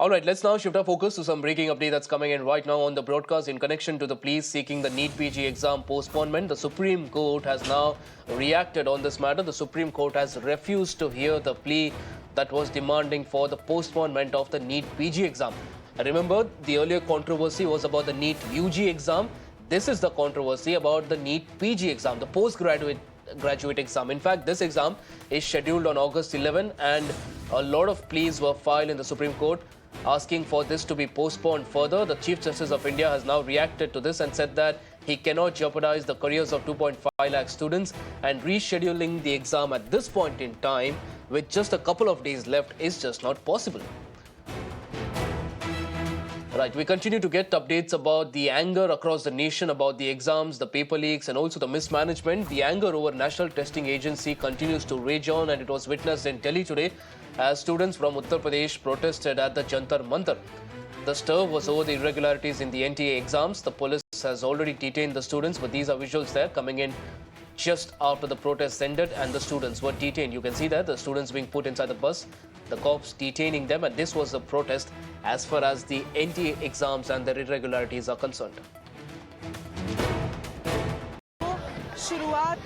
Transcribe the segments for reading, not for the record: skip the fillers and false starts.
All right, let's now shift our focus to some breaking update that's coming in right now on the broadcast in connection to the pleas seeking the NEET PG exam postponement. The Supreme Court has now reacted on this matter. The Supreme Court has refused to hear the plea that was demanding for the postponement of the NEET PG exam. Remember, the earlier controversy was about the NEET UG exam. This is the controversy about the NEET PG exam, the postgraduate exam. In fact, this exam is scheduled on August 11 and a lot of pleas were filed in the Supreme Court asking for this to be postponed further. The Chief Justice of India has now reacted to this and said that he cannot jeopardize the careers of 2.5 lakh students, and rescheduling the exam at this point in time with just a couple of days left is just not possible. Right, we continue to get updates about the anger across the nation about the exams, the paper leaks and also the mismanagement. The anger over National Testing Agency continues to rage on, and it was witnessed in Delhi today as students from Uttar Pradesh protested at the Jantar Mantar. The stir was over the irregularities in the NTA exams. The police has already detained the students, but these are visuals there coming in just after the protests ended and the students were detained. You can see that the students being put inside the bus, the cops detaining them, and this was the protest as far as the NTA exams and their irregularities are concerned. शुरुआत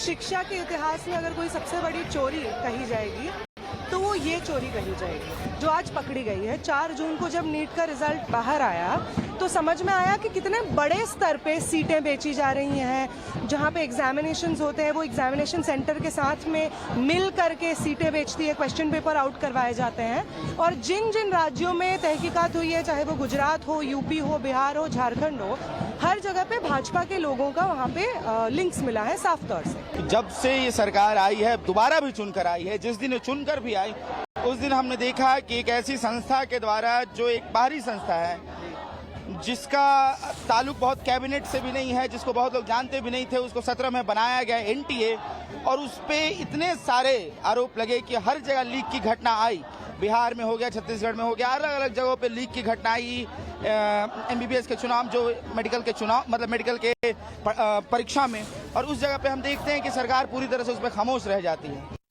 शिक्षा के इतिहास में अगर कोई सबसे बड़ी चोरी कही जाएगी तो वो ये चोरी कही जाएगी जो आज पकड़ी गई है। 4 जून को जब नीट का रिजल्ट बाहर आया तो समझ में आया कि कितने बड़े स्तर पे सीटें बेची जा रही हैं। जहाँ पे एग्जामिनेशंस होते हैं वो एग्जामिनेशन सेंटर के साथ में मिल करके सीटें बेचती है, क्वेश्चन पेपर आउट करवाए जाते हैं। और जिन जिन राज्यों में तहकीकात हुई है, चाहे वो गुजरात हो, यूपी हो, बिहार हो, झारखंड हो, हर जगह पे भाजपा के लोगों का वहाँ पे लिंक्स मिला है साफ तौर से। जब से ये सरकार आई है, दोबारा भी चुनकर आई है, जिस दिन चुनकर भी आई उस दिन हमने देखा कि एक ऐसी संस्था के द्वारा, जो एक बाहरी संस्था है, जिसका ताल्लुक बहुत कैबिनेट से भी नहीं है, जिसको बहुत लोग जानते भी नहीं थे, उसको 17 में बनाया गया एनटीए, और उस पे इतने सारे आरोप लगे कि हर जगह लीक की घटना आई। बिहार में हो गया, छत्तीसगढ़ में हो गया, अलग अलग जगहों पे लीक की घटना आई। एमबीबीएस के चुनाव, जो मेडिकल के चुनाव, मतलब मेडिकल के परीक्षा में, और उस जगह पे हम देखते हैं कि सरकार पूरी तरह से उस पर खामोश रह जाती है।